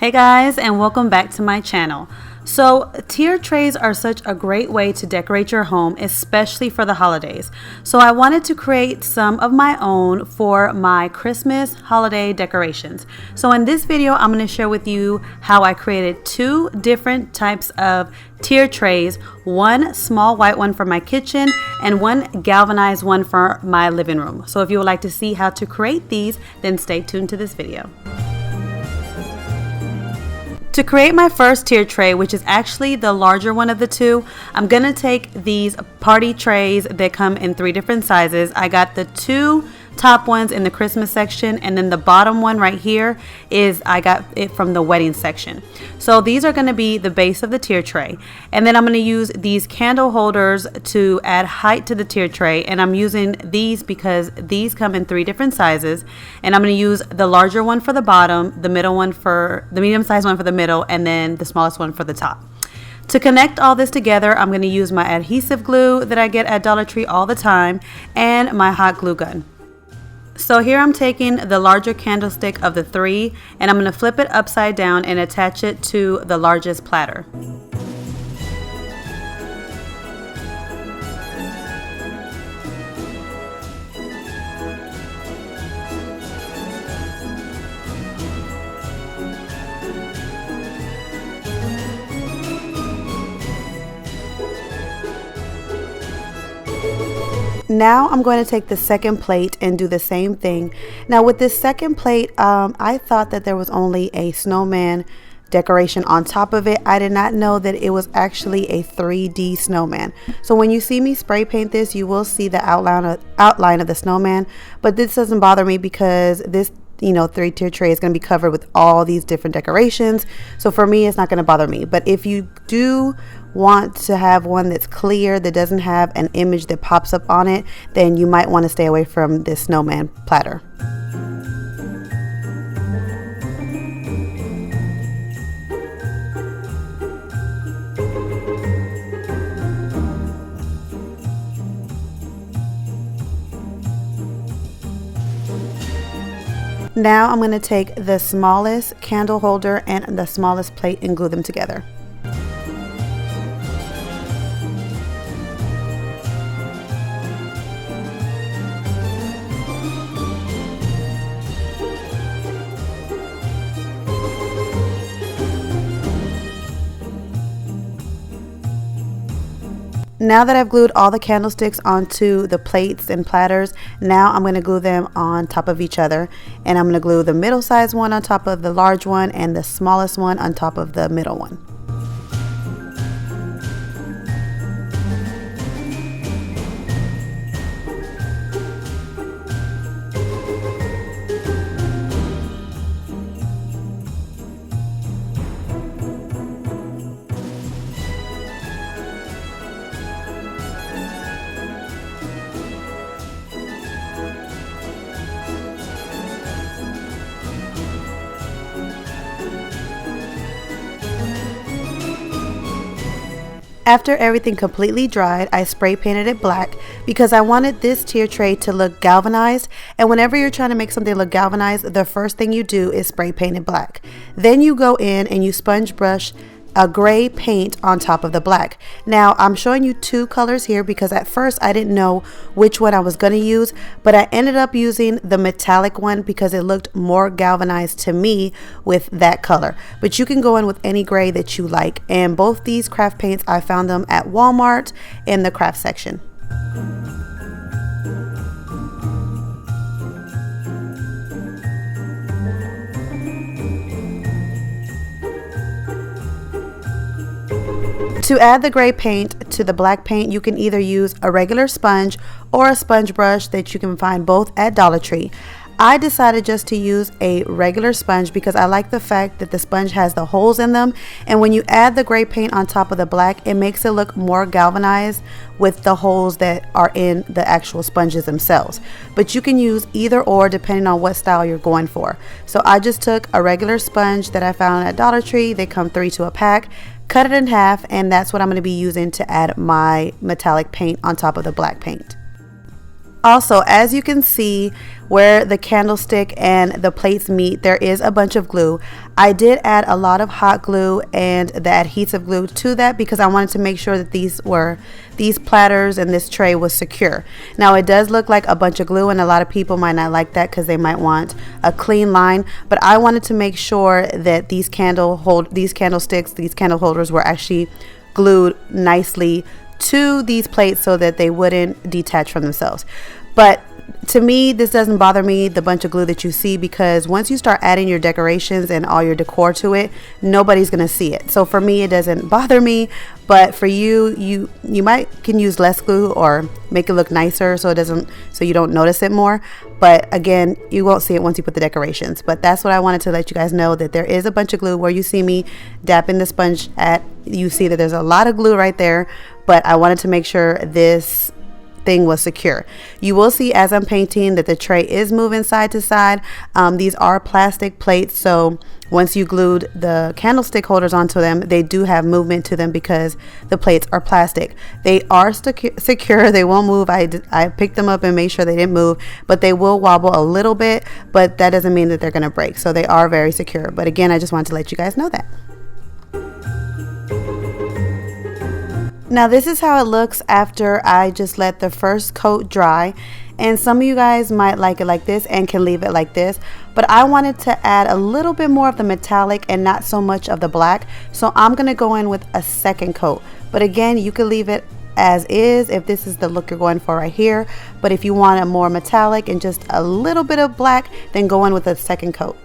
Hey guys, and welcome back to my channel. So tier trays are such a great way to decorate your home, especially for the holidays. So I wanted to create some of my own for my Christmas holiday decorations. So in this video, I'm going to share with you how I created two different types of tier trays, one small white one for my kitchen and one galvanized one for my living room. So if you would like to see how to create these, then stay tuned to this video. To create my first tier tray, which is actually the larger one of the two, I'm going to take these party trays that come in three different sizes. I got the two top ones in the Christmas section, and then the bottom one right here is I got it from the wedding section. So these are going to be the base of the tier tray, and then I'm going to use these candle holders to add height to the tier tray, and I'm using these because these come in three different sizes, and I'm going to use the larger one for the bottom, the middle one for the medium sized one for the middle, and then the smallest one for the top. To connect all this together, I'm going to use my adhesive glue that I get at Dollar Tree all the time and my hot glue gun. So here I'm taking the larger candlestick of the three, and I'm going to flip it upside down and attach it to the largest platter. Now I'm going to take the second plate and do the same thing. Now with this second plate, I thought that there was only a snowman decoration on top of it. I did not know that it was actually a 3D snowman. So when you see me spray paint this, you will see the outline of the snowman, but this doesn't bother me because this three tier tray is going to be covered with all these different decorations. So for me, it's not going to bother me. But if you do want to have one that's clear, that doesn't have an image that pops up on it, then you might want to stay away from this snowman platter. Now I'm going to take the smallest candle holder and the smallest plate and glue them together. Now that I've glued all the candlesticks onto the plates and platters, now I'm going to glue them on top of each other. And I'm going to glue the middle sized one on top of the large one and the smallest one on top of the middle one. After everything completely dried, I spray painted it black because I wanted this tier tray to look galvanized, and whenever you're trying to make something look galvanized, the first thing you do is spray paint it black. Then you go in and you sponge brush a gray paint on top of the black. Now I'm showing you two colors here because at first I didn't know which one I was going to use, but I ended up using the metallic one because it looked more galvanized to me with that color. But you can go in with any gray that you like, and both these craft paints, I found them at Walmart in the craft section. To add the gray paint to the black paint, you can either use a regular sponge or a sponge brush that you can find both at Dollar Tree. I decided just to use a regular sponge because I like the fact that the sponge has the holes in them, and when you add the gray paint on top of the black, it makes it look more galvanized with the holes that are in the actual sponges themselves. But you can use either or depending on what style you're going for. So I just took a regular sponge that I found at Dollar Tree. They come 3 to a pack. Cut it in half, and that's what I'm going to be using to add my metallic paint on top of the black paint. Also, as you can see where the candlestick and the plates meet, there is a bunch of glue. I did add a lot of hot glue and the adhesive glue to that because I wanted to make sure that these platters and this tray was secure. Now it does look like a bunch of glue, and a lot of people might not like that because they might want a clean line, but I wanted to make sure that these candle holders were actually glued nicely to these plates so that they wouldn't detach from themselves. But to me, this doesn't bother me, the bunch of glue that you see, because once you start adding your decorations and all your decor to it, nobody's gonna see it. So for me, it doesn't bother me, but for you can use less glue or make it look nicer so you don't notice it more. But again, you won't see it once you put the decorations. But that's what I wanted to let you guys know, that there is a bunch of glue. Where you see me dapping the sponge at, you see that there's a lot of glue right there, but I wanted to make sure this thing was secure. You will see as I'm painting that the tray is moving side to side. These are plastic plates, so once you glued the candlestick holders onto them, they do have movement to them because the plates are plastic. They are secure, they won't move. I picked them up and made sure they didn't move, but they will wobble a little bit, but that doesn't mean that they're going to break. So they are very secure. But again, I just wanted to let you guys know that. Now this is how it looks after I just let the first coat dry, and some of you guys might like it like this and can leave it like this, but I wanted to add a little bit more of the metallic and not so much of the black, so I'm gonna go in with a second coat. But again, you can leave it as is if this is the look you're going for right here, but if you want a more metallic and just a little bit of black, then go in with a second coat.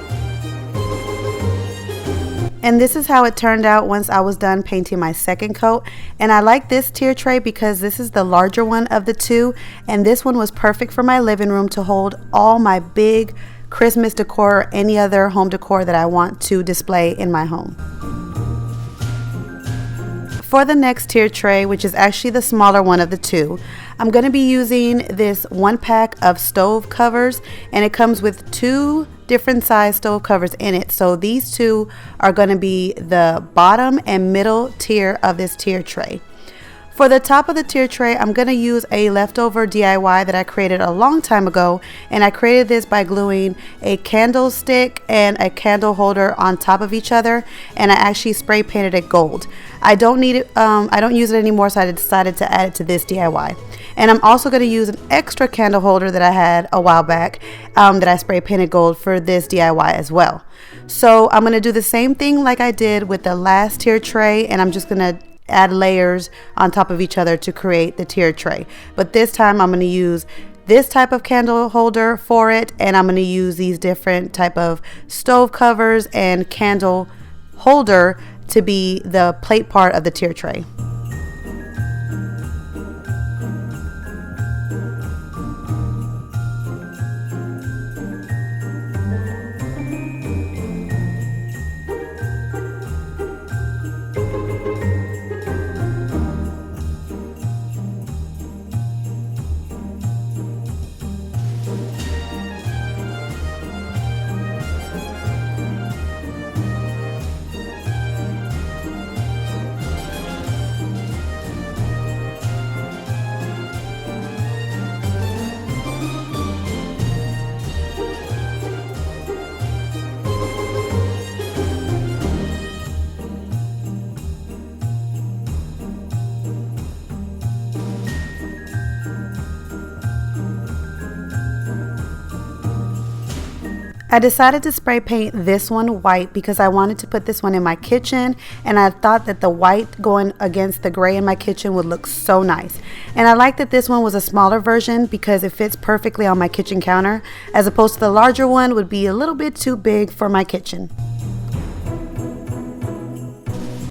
And this is how it turned out once I was done painting my second coat. And I like this tier tray because this is the larger one of the two, and this one was perfect for my living room to hold all my big Christmas decor or any other home decor that I want to display in my home. For the next tier tray, which is actually the smaller one of the two, I'm going to be using this 1 pack of stove covers, and it comes with 2 different size stove covers in it. So these 2 are going to be the bottom and middle tier of this tier tray. For the top of the tier tray, I'm going to use a leftover DIY that I created a long time ago, and I created this by gluing a candlestick and a candle holder on top of each other, and I actually spray painted it gold. I don't need it, I don't use it anymore, so I decided to add it to this DIY. And I'm also going to use an extra candle holder that I had a while back that I spray painted gold for this DIY as well. So I'm going to do the same thing like I did with the last tier tray, and I'm just going to add layers on top of each other to create the tier tray. But this time I'm going to use this type of candle holder for it, and I'm going to use these different type of stove covers and candle holder to be the plate part of the tier tray. I decided to spray paint this one white because I wanted to put this one in my kitchen, and I thought that the white going against the gray in my kitchen would look so nice. And I like that this one was a smaller version because it fits perfectly on my kitchen counter, as opposed to the larger one would be a little bit too big for my kitchen.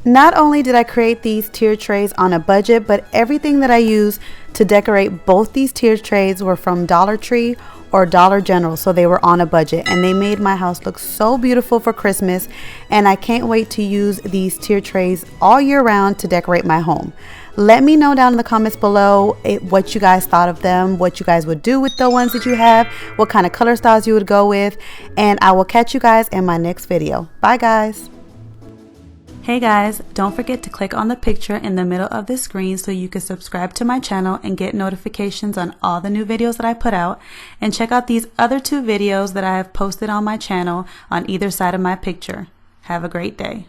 Not only did I create these tier trays on a budget, but everything that I used to decorate both these tier trays were from Dollar Tree or Dollar General, so they were on a budget, and they made my house look so beautiful for Christmas, and I can't wait to use these tier trays all year round to decorate my home. Let me know down in the comments below what you guys thought of them, what you guys would do with the ones that you have, what kind of color styles you would go with, and I will catch you guys in my next video. Bye guys. Hey guys, don't forget to click on the picture in the middle of the screen so you can subscribe to my channel and get notifications on all the new videos that I put out. And check out these other 2 videos that I have posted on my channel on either side of my picture. Have a great day.